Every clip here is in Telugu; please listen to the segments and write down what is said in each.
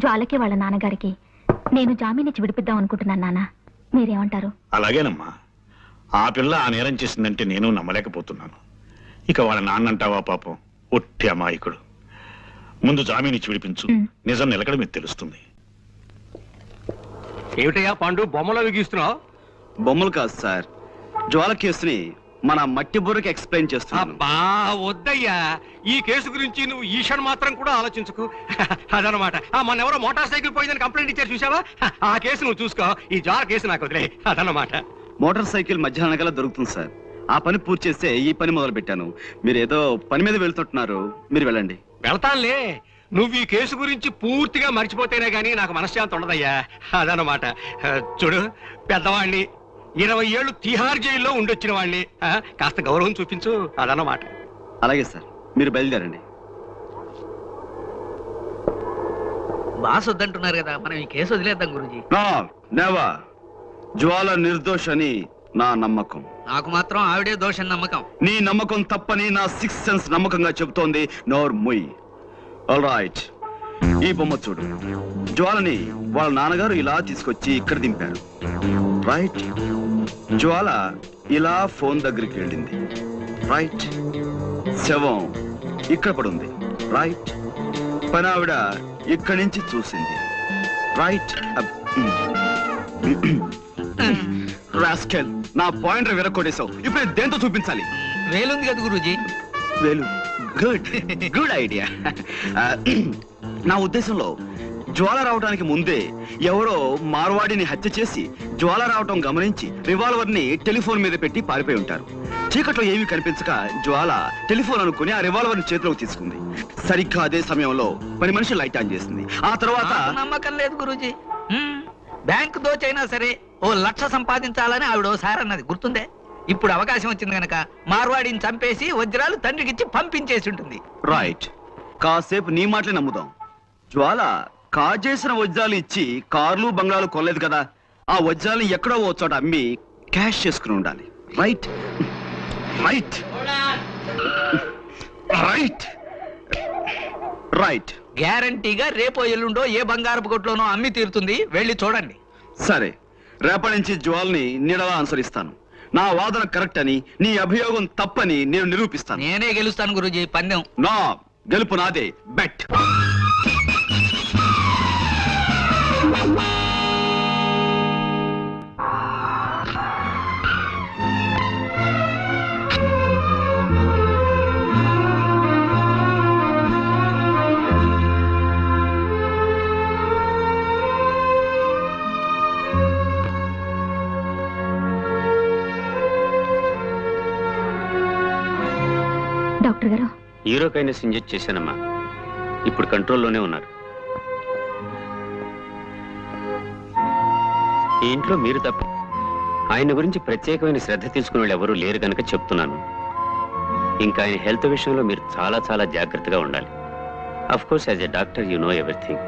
జ్వాలకి వాళ్ళ నాన్నగారికి నేను జామీన్ ఇచ్చి విడిపిద్దాం అనుకుంటున్నాను నాన్న. మీరేమంటారు? అలాగేనమ్మా. ఆ పిల్ల ఆ నేరం చేసిందంటే నేను నమ్మలేకపోతున్నాను. ఇక వాళ్ళ నాన్న అంటావా పాపం, ఒట్టి అమాయకుడు. ముందు జామీన్ ఇచ్చి విడిపించు, నిజం నిలకడ మీకు తెలుస్తుంది. ఏమిటయ్యా పాండు బొమ్మలు గీస్తున్నావు? బొమ్మలు కాదు సార్, జ్వాల కేసుని మన మట్టి బుర్రకి ఎక్స్ప్లెయిన్ చేస్తున్నాను. అబ్బా వద్దయ్యా, ఈ కేసు గురించి నువ్వు ఈషన్ మాత్రం కూడా ఆలోచించుకు. అదనమాట. మన ఎవరో మోటార్ సైకిల్ పోయిందని కంప్లైంట్ ఇచ్చారు చూసావా, ఆ కేసు నువ్వు చూసుకో, ఈ జ్వాల కేసు నాకు వదిలే. అదనమాట. మోటార్ సైకిల్ మధ్యాహ్నం కల్లా దొరుకుతుంది సార్. ఆ పని పూర్తి చేస్తే ఈ పని మొదలు పెట్టాను. మీరు ఏదో పని మీద వెళ్తుంటున్నారు, మీరు వెళ్ళండి. వెళ్తానులే, నువ్వు ఈ కేసు గురించి పూర్తిగా మర్చిపోతేనే గానీ నాకు మనశ్శాంతి ఉండదయ్యా. అదనమాట. చూడు, పెద్దవాణ్ణి, 20 ఏళ్ళు తిహార్ జైల్లో ఉండొచ్చిన వాడిని, కాస్త గౌరవం చూపించు. అదనమాట. అలాగే సార్, మీరు బయలుదేరండి. బాస్ వద్దంటున్నారు కదా, మనం ఈ కేసు వదిలేద్దాం గురూజీ. నెవర్. జ్వాల నిర్దోష్ అని నా నమ్మకం. నాకు మాత్రం ఆవిడే దోషం నమ్మకం. నీ నమ్మకం తప్పని నా 6th సెన్స్ నమ్మకంగా చెబుతోంది. నోర్ ముయ్. ఆల్ రైట్, ఈ బొమ్మ చూడు. జ్వాలని వాళ్ళ నాన్నగారు ఇలా తీసుకొచ్చి ఇక్కడ దింపారు. రైట్. జ్వాల ఇలా ఫోన్ దగ్గరికి వెళ్ళింది. రైట్. శవం ఇక్కడ పడుంది. రైట్. పని ఆవిడ ఇక్కడి నుంచి చూసింది. రైట్. రాస్కెల్, నా పాయింటర్ విరక్కొట్టేశావు. ఇప్పుడు నేను దేంతో చూపించాలి? వేలుంది కదా గురూజీ. వేలు. Good good idea. నా ఉద్దేశంలో జ్వాల రావడానికి ముందే ఎవరో మార్వాడిని హత్య చేసి జ్వాల రావటం గమనించి రివాల్వర్ ని టెలిఫోన్ మీద పెట్టి పారిపోయి ఉంటారు. చీకట్లో ఏమీ కనిపించక జ్వాల టెలిఫోన్ అనుకుని ఆ రివాల్వర్ ని చేతిలోకి తీసుకుంది. సరిగ్గా అదే సమయంలో పని మనిషి లైట్ ఆన్ చేసింది. ఆ తర్వాత నాకు నమ్మకం లేదు గురూజీ. బ్యాంకు దోచైనా సరే 1 లక్ష సంపాదించాలని ఆవిడ ఓసారి అన్నది గుర్తుందే. ఇప్పుడు అవకాశం వచ్చింది గనక మార్వాడిని చంపేసి వజ్రాలు తండ్రికిచ్చి పంపించేసి ఉంటుంది. రైట్. కాసేపు నీ మాటలే నమ్ముదాం. జ్వాల కాజేసిన వజ్రాలు ఇచ్చి కార్లు బంగ్లాలు కొనలేదు కదా. ఆ వజ్రాలు ఎక్కడో ఓ చోట అమ్మి క్యాష్ చేసుకుని ఉండాలి. Right right right right. గ్యారంటీగా రేపో ఎల్లుండో ఏ బంగారపు కొట్లోనో అమ్మి తీరుతుంది. వెళ్ళి చూడండి. సరే, రేపటి నుంచి జ్వాల్ని నీడలా అనుసరిస్తాను. నా వాదన కరెక్ట్ అని, నీ అభియోగం తప్పని నేను నిరూపిస్తాను. నేనే గెలుస్తాను గురూజీ. పందెం నా గెలుపు నాదే. బెట్. డాక్టర్ గారు, యూరోకైనస్ ఇంజెక్ట్ చేశానమ్మా. ఇప్పుడు కంట్రోల్లోనే ఉన్నారు. ఈ ఇంట్లో మీరు తప్ప ఆయన గురించి ప్రత్యేకమైన శ్రద్ధ తీసుకునే వాళ్ళు ఎవరూ లేరు కనుక చెప్తున్నాను. ఇంకా ఆయన హెల్త్ విషయంలో మీరు చాలా చాలా జాగ్రత్తగా ఉండాలి. Of course as a doctor you know everything.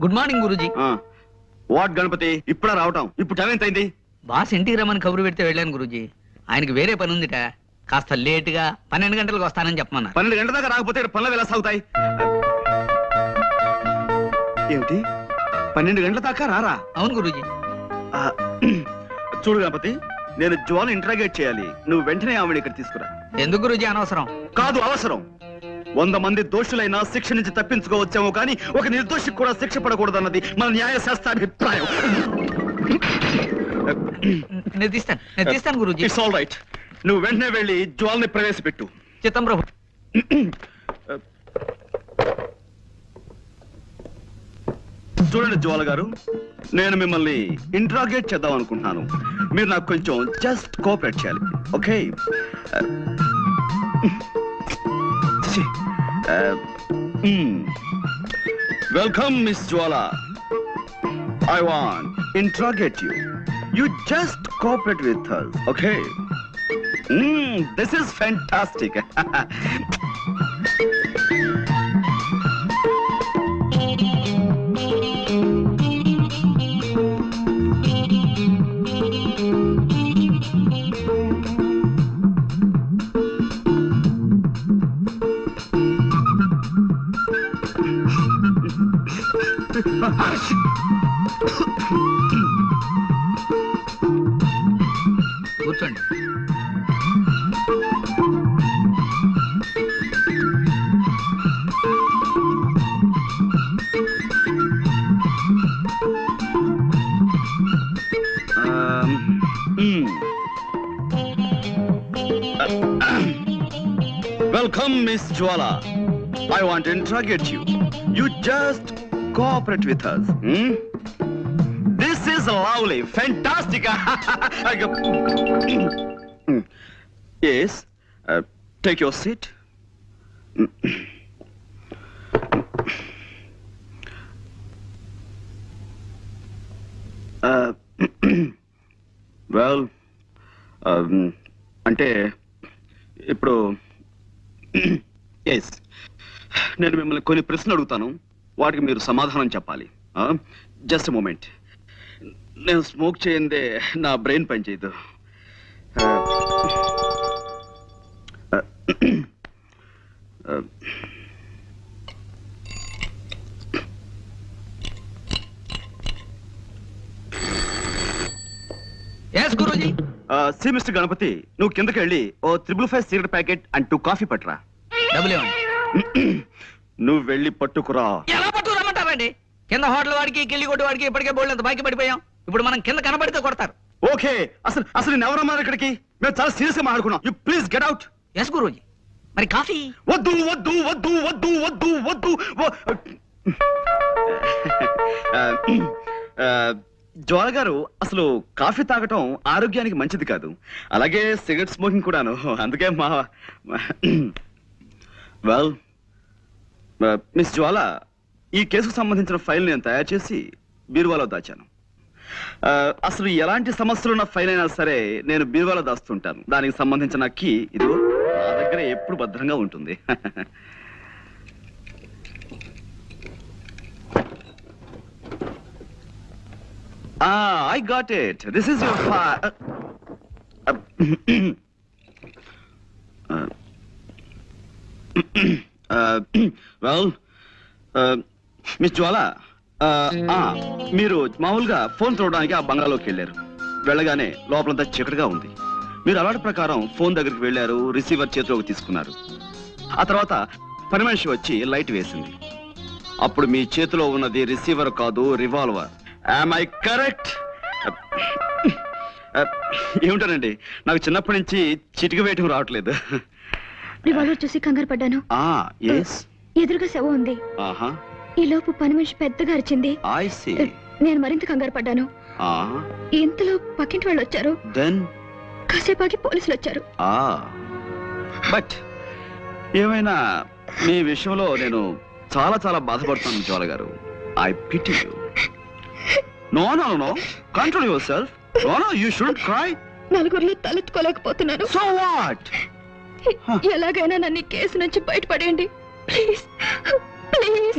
Good morning Guruji. What Ganapati, ఇప్పుడా రావటం? ఇప్పుడు టైం ఎంత అయింది? బాస్ ఇంటికి రమ్మని కబురు పెడితే వెళ్ళాను గురూజీ. ఆయనకి వేరే పని ఉందిట. కాస్త లేటుగా 12 గంటలకు వస్తానని చెప్పమన్నా. 12 గంటల దాకా రాకపోతే పనులు ఎలా సాగుతాయి? ఏమిటి, 12 గంటల దాకా రారా? అవును గురూజీ. చూడు గణపతి, నేను జ్వాలను ఇంట్రాగేట్ చేయాలి. నువ్వు వెంటనే ఆవిడ ఇక్కడ తీసుకురా. ఎందుకు గురూజీ అనవసరం? కాదు, అవసరం. 100 మంది దోషులైనా శిక్ష నుంచి తప్పించుకోవచ్చేమో కానీ ఒక నిర్దోషికి కూడా శిక్ష పడకూడదన్నది మన న్యాయశాస్త్ర అభిప్రాయం. నేను తీస్తాను గురూజీ. It's all right. నువ్వు వెంటనే వెళ్ళి జ్వాల్ని ప్రవేశపెట్టు. చిత్తం ప్రభు. చూడండి జ్వాల గారు, నేను మిమ్మల్ని ఇంట్రాగేట్ చేద్దాం అనుకుంటున్నాను. మీరు నాకు కొంచెం జస్ట్ కోఆపరేట్ చేయాలి. Okay? Welcome miss Jwala. I want interrogate you. You just cooperate with us, okay? This is fantastic. కూర్చోండి. Welcome, Miss Jwala. I want to interrogate you. You just cooperate with us. This is lovely, fantastic. Yes, take your seat. Well, అంటే ఇప్పుడు ఎస్ నేను మిమ్మల్ని కొన్ని ప్రశ్నలు అడుగుతాను, వాటికి మీరు సమాధానం చెప్పాలి. Just moment. నేను స్మోక్ చేయందే నా బ్రెయిన్ పనిచేయదు. Yes Guruji. See mister Ganapati, నువ్వు కిందకి వెళ్ళి ఓ 555 సిగరెట్ ప్యాకెట్ అండ్ 2 కాఫీ పట్టురా. డబ్బులు ఇవ్వండి. నువ్వు వెళ్ళి పట్టుకురా. ఎలా పట్టుకురమ్మంటారండి? కింద హోటల్ వాడికి కిల్లి కొట్టు వాడికి ఇప్పటికే బోల్డ్ అంత బాకీ పడిపోయాం. ఇప్పుడు మనం కింద కనబడితే కొడతారు. ఓకే, అసలు అసలు నేను ఎవరన్నారు ఇక్కడికి? మేము చాలా సీరియస్ గా మాట్లాడుకున్నాం. You please get out. Yes Guruji. మరి కాఫీ? వద్దు వద్దు వద్దు వద్దు వద్దు వద్దు. జ్వాల గారు, అసలు కాఫీ తాగటం ఆరోగ్యానికి మంచిది కాదు, అలాగే సిగరెట్ స్మోకింగ్ కూడాను. అందుకే మా వెల్ మిస్ జ్వాల, ఈ కేసుకు సంబంధించిన ఫైల్ నేను తయారు చేసి బీరువాలో దాచాను. అసలు ఎలాంటి సమస్యలున్న ఫైల్ అయినా సరే నేను బీరువాలో దాస్తుంటాను. దానికి సంబంధించిన కీ ఇదిగో నా దగ్గర ఎప్పుడు భద్రంగా ఉంటుంది. I got it. This is your file. Well, miss Jwala, మీరు మామూలుగా ఫోన్ చూడడానికి ఆ బంగ్లాలోకి వెళ్ళారు. వెళ్ళగానే లోపలంతా చీకటిగా ఉంది. మీరు అలవాటు ప్రకారం ఫోన్ దగ్గరికి వెళ్ళారు, రిసీవర్ చేతిలోకి తీసుకున్నారు. ఆ తర్వాత పని మనిషి వచ్చి లైట్ వేసింది. అప్పుడు మీ చేతిలో ఉన్నది రిసీవర్ కాదు, రివాల్వర్. Am I correct? ఏమిటానండి, నాకు చిన్నప్పటి నుంచి చిటిక వేయటం రావట్లేదు. రివాల్వర్ చూసి కంగారు పడ్డాను. ఎదురుగా శవం ఉంది. ఈ లోపు పని మనిషి పెద్దగా అరిచింది. నేను మరింత కంగారు పడ్డాను. ఇంతలో పక్కింటి వాళ్ళు వచ్చారు. కాసేపాకి పోలీసులు వచ్చారు. బట్ ఏమైనా మీ విషయంలో నేను చాలా చాలా బాధపడుతున్నాను జ్వాల గారు. I pity you. No, control yourself. No, you shouldn't cry. నలుగురిలో తలెత్తుకోలేకపోతున్నాను. So what? ఎలాగైనా నన్ను కేసు నుంచి బయటపడేయండి ప్లీజ్. ప్లీజ్.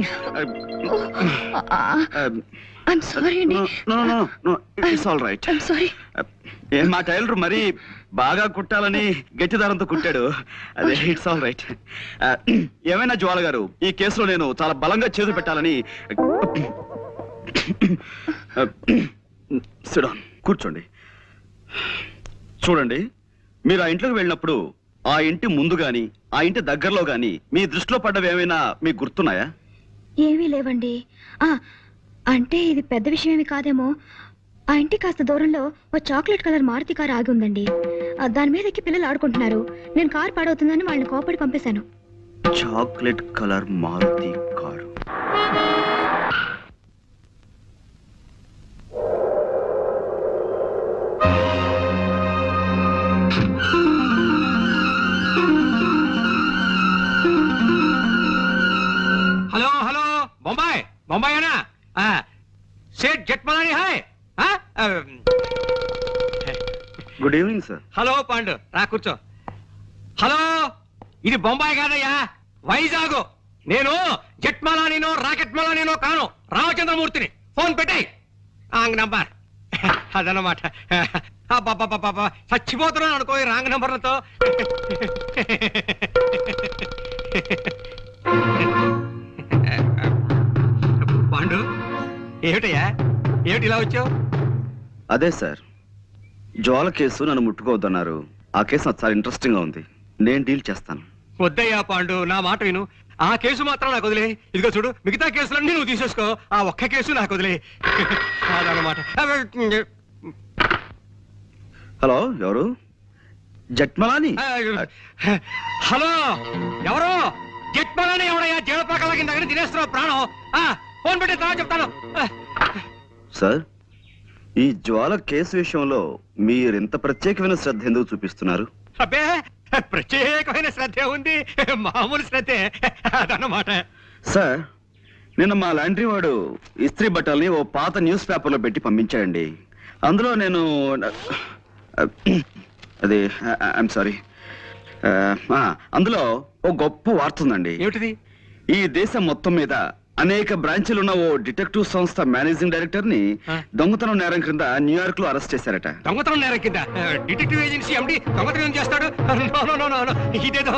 I'm sorry అండి. No, it's all right. I'm sorry. మా టైలర్ మరి బాగా కుట్టాలని గట్టి దారంతో కుట్టాడు. అదే, ఇట్స్ ఆల్ రైట్. ఏమైనా జ్వాల గారు, ఈ కేసులో నేను చాలా బలంగా చేతులు పెట్టాలని. కూర్చోండి. చూడండి, మీరు ఆ ఇంట్లోకి వెళ్ళినప్పుడు ఆ ఇంటి ముందు గాని ఆ ఇంటి దగ్గరలో గాని మీ దృష్టిలో పడ్డవి ఏమైనా మీకు గుర్తున్నాయా? ఏమీ లేవండి. అంటే ఇది పెద్ద విషయం ఏమి కాదేమో. ఆ ఇంటి కాస్త దూరంలో ఓ చాక్లెట్ కలర్ మారుతి కారు ఆగి ఉందండి. దాని మీద ఎక్కి పిల్లలు ఆడుకుంటున్నారు. నేను కారు పాడవుతుందని వాళ్ళని కోపడి పంపేశాను. Chocolate colour Maruti car. Hello Bombay అనా? Seth Jethmalani hi. Good evening sir. Hello Pandu, రా కూర్చో. హలో, ఇది బొంబాయి కాదయ్యా, వైజాగ్. నేను జట్మలానినో రాకెట్మలానినో కాను, రామచంద్రమూర్తిని. ఫోన్ పెట్టాయి రాంగ్ నంబర్. అదన్నమాట. చచ్చిపోతున్నాను అనుకో ఈ రాంగ్ నంబర్లతో. పాండు, ఏమిటయ్యా ఏమిటి ఇలా వచ్చావు? అదే సార్, జ్వాల కేసు నన్ను ముట్టుకోవద్దన్నారు. ఆ కేసు నాకు చాలా ఇంట్రెస్టింగ్ గా ఉంది. నేను డీల్ చేస్తాను. వద్దయ్యా పాండు, నా మాట విను. ఆ కేసు మాత్రం నాకు వదిలే. ఇదిగో చూడు, మిగతా కేసులన్నీ నువ్వు తీసేసుకో, ఆ ఒక్క కేసు నాకు వదిలే. అదన్నమాట. హలో, ఎవరు? జట్మలాని? హలో, ఎవరు? జట్మలాని ఎవడయ్యా? జీవపాకల కింద తినేస్తున్నావు ప్రాణం. ఫోన్ పెట్టే తర్వాత చెప్తాను. సార్, ఈ జ్వాల కేసు విషయంలో మీరు ఎంత ప్రత్యేకమైన శ్రద్ధ ఎందుకు చూపిస్తున్నారు? అబ్బే, ప్రత్యేకమైన శ్రద్ధ ఉంది, మామూలు శ్రద్ధే అదన్నమాట. సార్, నిన్న మా లాండ్రీ వాడు ఇస్త్రీ బట్టల్ని ఓ పాత న్యూస్ పేపర్లో పెట్టి పంపించాడండి. అందులో నేను అది ఐఎమ్ సారీ, అందులో ఓ గొప్ప వార్త ఉందండి. ఏమిటిది? ఈ దేశం మొత్తం మీద అనేక బ్రాంచీలు ఉన్న ఓ డిటెక్టివ్ సంస్థ మేనేజింగ్ డైరెక్టర్ ని దొంగతనం నేరం క్రింద న్యూయార్క్ లో అరెస్ట్ చేశారట. దొంగతనం నేరం కింద డిటెక్టివ్ ఏజెన్సీ ఎండి దొంగతనం ఏం చేస్తాడు? ఇదేదో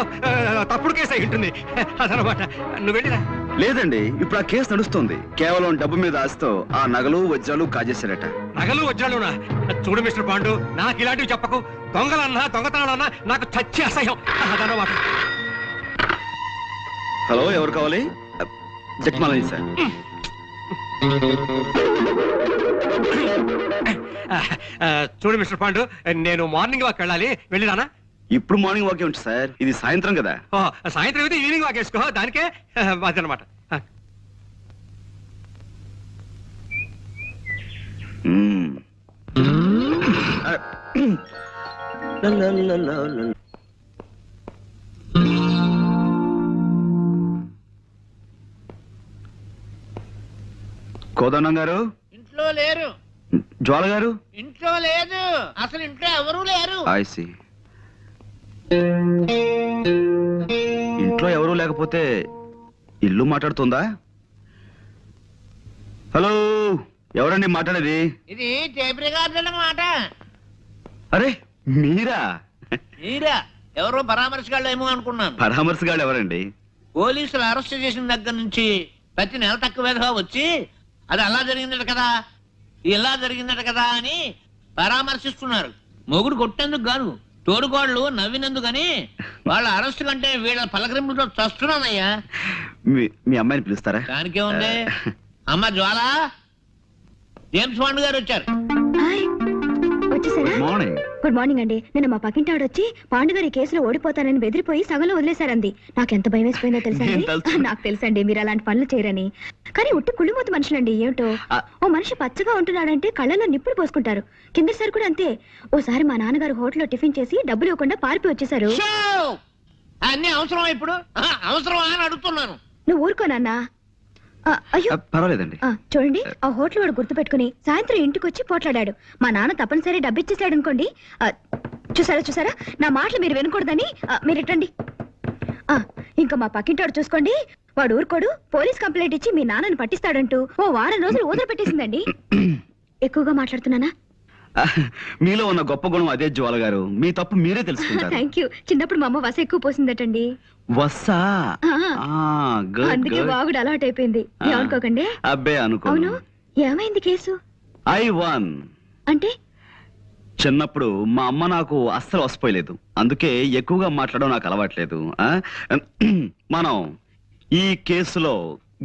తప్పుడు కేసు అయి ఉంటుంది అదనమాట. నువ్వు వెళ్ళిరా. లేదండి, ఇప్పుడు ఆ కేసు నడుస్తుంది. కేవలం డబ్బు మీద ఆశతో ఆ నగలు వజ్రాలు కాజేశారట. నగలు వజ్రాలునా? చూడు మిస్టర్ పాండు, నాకు ఇలాంటివి చెప్పకు. దొంగలన్నా దొంగతనాలన్నా నాకు చచ్చి అసహ్యం అదనమాట. హలో, ఎవరు కావాలి? జట్మాలని సార్. చూడు మిస్టర్ పాండు, నేను మార్నింగ్ వాక్ వెళ్ళాలి, వెళ్ళిరానా? ఇప్పుడు మార్నింగ్ వాకే ఉంటుంది సార్, ఇది సాయంత్రం కదా. సాయంత్రం అయితే ఈవినింగ్ వాక్ వేసుకో, దానికే అదనమాట. కోదన్నం గారు ఇంట్లో లేరు. జ్వాల గారు ఇంట్లో లేదు, అసలు ఇంట్లో ఎవరూ లేరు. ఐసి, ఇంట్లో ఎవరూ లేకపోతే ఇల్లు మాట్లాడుతుందా? హలో, ఎవరండి మాట్లాడేది? ఇది టేప్ రికార్డు అన్నమాట. అరే మీరా? మీరా? ఎవరో పరామర్శగాళ్ళు ఏమో అనుకున్నాను. పరామర్శగాళ్ళు ఎవరండి? పోలీసులు అరెస్ట్ చేసిన దగ్గర నుంచి ప్రతి నెల తక్కువగా వచ్చి అది అలా జరిగిందట కదా, ఇలా జరిగిందట కదా అని పరామర్శిస్తున్నారు. మొగుడు కొట్టేందుకు గాను, తోడుకోళ్ళు నవ్వినందుకని వాళ్ళ అరెస్ట్ కంటే వీళ్ళ పలకరింపులతో చస్తున్నానయ్యా. మీ అమ్మాయిని పిలుస్తారా? దానికే ఉంది. అమ్మ జ్వాల, జేమ్స్ బాండ్ గారు వచ్చారు. వచ్చేసారా? మార్నింగ్. గుడ్ మార్నింగ్ అండి. నిన్న మా పక్కింటి ఆవిడ వచ్చి పాండుగారి కేసులో ఓడిపోతానని బెదిరిపోయి సగంలో వదిలేశారంది. నాకెంత భయం వేసిపోయిందో తెలుసా? నాకు తెలుసండి మీరు అలాంటి పనులు చేయరని. కానీ ఉట్టి కుళ్ళిమూత మనుషులండి. ఏమిటో, ఓ మనిషి పచ్చగా ఉంటున్నాడంటే కళ్ళల్లో నిప్పులు పోసుకుంటారు. కిందసారి కూడా అంతే. ఓసారి మా నాన్నగారు హోటల్లో టిఫిన్ చేసి డబ్బులు ఇవ్వకుండా పారిపోయి వచ్చేసారు. అన్ని అవసరం ఇప్పుడు అవసరమా అని అడుగుతున్నాను. నువ్వు ఊరుకోనన్నా. అయ్యో పర్వాలేదండి. చూడండి, ఆ హోటల్ వాడు గుర్తు పెట్టుకుని సాయంత్రం ఇంటికి వచ్చి పోట్లాడాడు. మా నాన్న తప్పనిసరి డబ్బు ఇచ్చేసాడు అనుకోండి. చూసారా, నా మాటలు మీరు వినకూడదని మీరు ఇట్టండి. ఇంకా మా పక్కింటోడు చూసుకోండి, వాడు ఊరుకోడు. పోలీస్ కంప్లైంట్ ఇచ్చి మీ నాన్నని పట్టిస్తాడంటూ ఓ వారం రోజులు ఊదర పెట్టేసిందండి. ఎక్కువగా మాట్లాడుతున్నానా? మీలో ఉన్న గొప్ప గుణం అదే జ్వాల గారు. మీ తప్పు మీరే తెలుసుకుంటారు. Thank you. చిన్నప్పుడు మా అమ్మ వస ఎక్కువ పోసిందటండి. వస్సా? అందుకే బాగుడు అలవాటు అయిపోయింది. ఏమనుకోకండి. అబ్బే అనుకో. అవును, ఏమైంది కేసు? I one. అంటే చిన్నప్పుడు మా అమ్మ నాకు అస్సలు వసిపోయలేదు. అందుకే ఎక్కువగా మాట్లాడడం నాకు అలవాట్లేదు. మనం ఈ కేసులో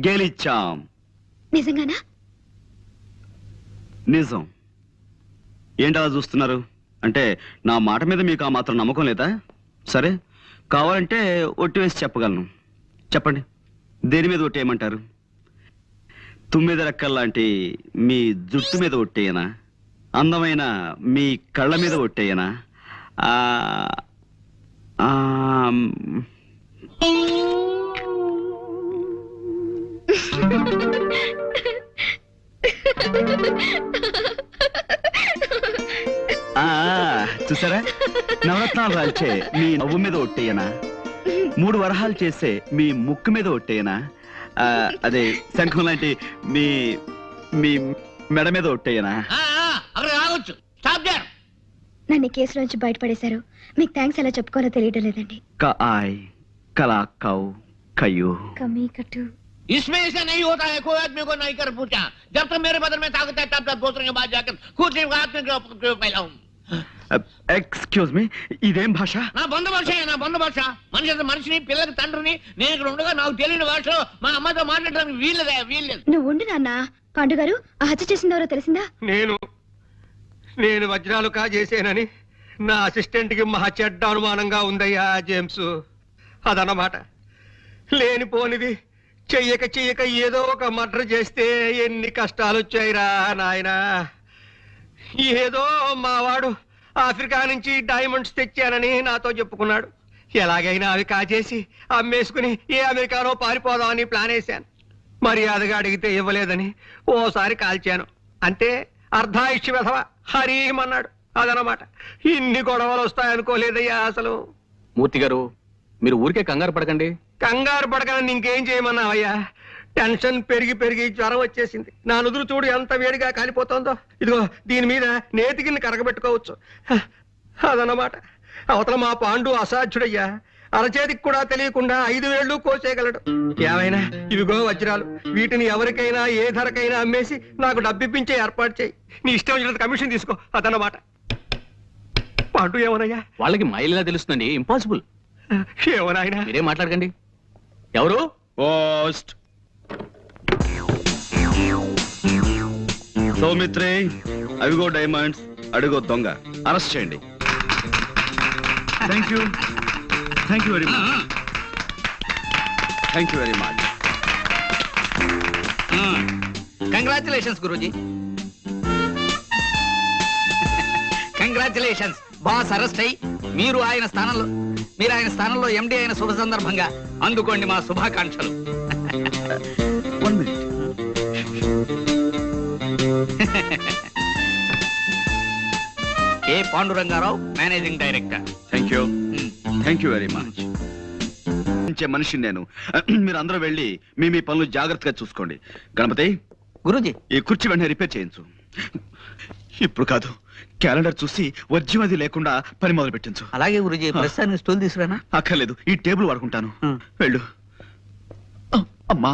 గెలిచాం. నిజంగానా? నిజం. ఏంటలా చూస్తున్నారు? అంటే నా మాట మీద మీకు ఆ మాత్రం నమ్మకం లేదా? సరే, కావాలంటే ఒట్టి వేసి చెప్పగలను. చెప్పండి, దేని మీద ఒట్టేయమంటారు? తుమ్మిద రెక్కల్లాంటి మీ జుట్టు మీద ఒట్టేయనా? అందమైన మీ కళ్ళ మీద ఒట్టేయనా? చూసారా, నవరత్నాలు రాల్చే మీ నవ్వు మీద ఒట్టేయనా? 3 వరహాలు చేసే మీ ముక్కు మీద ఒట్టేయనా? అదే శంఖం లాంటి మీ మీ మెడ మీద ఒట్టేయనా? నన్ను కేసు నుంచి బయటపడేశారు. మీకు థ్యాంక్స్ ఎలా చెప్పుకోవాలో తెలియడం లేదండి. కలాకౌ కయ్యూ కమీ కట్టు इसमें ऐसा नहीं होता है, कोई आदमी को नहीं कर पूछा। जब तक मेरे बदन में ताकत है तब तक दूसरे के बाद जाकर खुद ही हाथ में क्यों फैलाऊं? ఎక్స్క్యూజ్ మీ, ఇదేం భాష? నా బంధు భాష, నా బంధు భాష. మనిషిని పిల్లకి తండ్రిని నేను ఇక్కడ ఉండగా నాకు తెలియని భాషలో మా అమ్మతో మాట్లాడడానికి వీల్లేదు. నువ్వు ఉండు నాన్న. పాండు గారు, ఆ హత్య చేసింది ఎవరో తెలిసిందా? నేను వజ్రాలు కాజేసానని నా అసిస్టెంట్ కి మహా చెడ్డ అనుమానంగా ఉందయ్యా జేమ్స్. అదన్నమాట. లేనిపోనిది చెయ్యక ఏదో ఒక మర్డర్ చేస్తే ఎన్ని కష్టాలు వచ్చాయిరా నాయనా. ఏదో మావాడు ఆఫ్రికా నుంచి డైమండ్స్ తెచ్చానని నాతో చెప్పుకున్నాడు. ఎలాగైనా అవి కాజేసి అమ్మేసుకుని ఏ అమెరికానో పారిపోదామని ప్లాన్ వేశాను. మర్యాదగా అడిగితే ఇవ్వలేదని ఓసారి కాల్చాను. అంతే, అర్ధాయుష్య వెధవ హరీమన్నాడు. అదనమాట. ఇన్ని గొడవలు వస్తాయనుకోలేదయ్యా అసలు. మూర్తి గారు, మీరు ఊరికే కంగారు పడకండి. కంగారు పడకని ఇంకేం చేయమన్నావయ్యా? టెన్షన్ పెరిగి జ్వరం వచ్చేసింది. నా నుదురు చూడు ఎంత వేడిగా కాలిపోతుందో. ఇదిగో దీని మీద నేతికిని కరగబెట్టుకోవచ్చు. అదన్నమాట. అవతల మా పాండు అసాధ్యుడయ్యా. అరచేతికి కూడా తెలియకుండా 5 వేళ్ళు కోసేయగలడు. ఏమైనా ఇవిగో వజ్రాలు, వీటిని ఎవరికైనా ఏ ధరకైనా అమ్మేసి నాకు డబ్బిప్పించే ఏర్పాటు చేయి. నీ ఇష్టం వచ్చినంత కమిషన్ తీసుకో. అదన్నమాట. పాండు ఏమోనయ్యా? వాళ్ళకి మైలేలా తెలుస్తుందండి, ఇంపాసిబుల్. ఏమోనాయనా? మీరేం మాట్లాడకండి. ఎవరు? పోస్ట్. సౌమిత్రి, అవిగో డైమండ్స్, అడుగో దొంగ. అరెస్ట్ చేయండి. Thank you very much. Thank you very much. Congratulations Guruji. Congratulations. Boss arrest అయ్యి మీరు ఆయన స్థానంలో ఎండి అయిన శుభ సందర్భంగా అందుకోండి మా శుభాకాంక్షలు. 1 minute. A Panduranga Rao, managing director. Thank you very much. మనిషిని నేను. మీరు అందరూ వెళ్ళి మీ పనులు జాగ్రత్తగా చూసుకోండి. గణపతి, గురూజీ, ఈ కుర్చీ వెంటనే రిపేర్ చేయించు. ఇప్పుడు కాదు, క్యాలెండర్ చూసి వర్జ్యం అది లేకుండా పని మొదలు పెట్టించు. అలాగే గురూజీ. ప్రస్తుతానికి స్టూల్ తీసుకురానా? అక్కర్లేదు, ఈ టేబుల్ వాడుకుంటాను. వెళ్ళు. అమ్మా.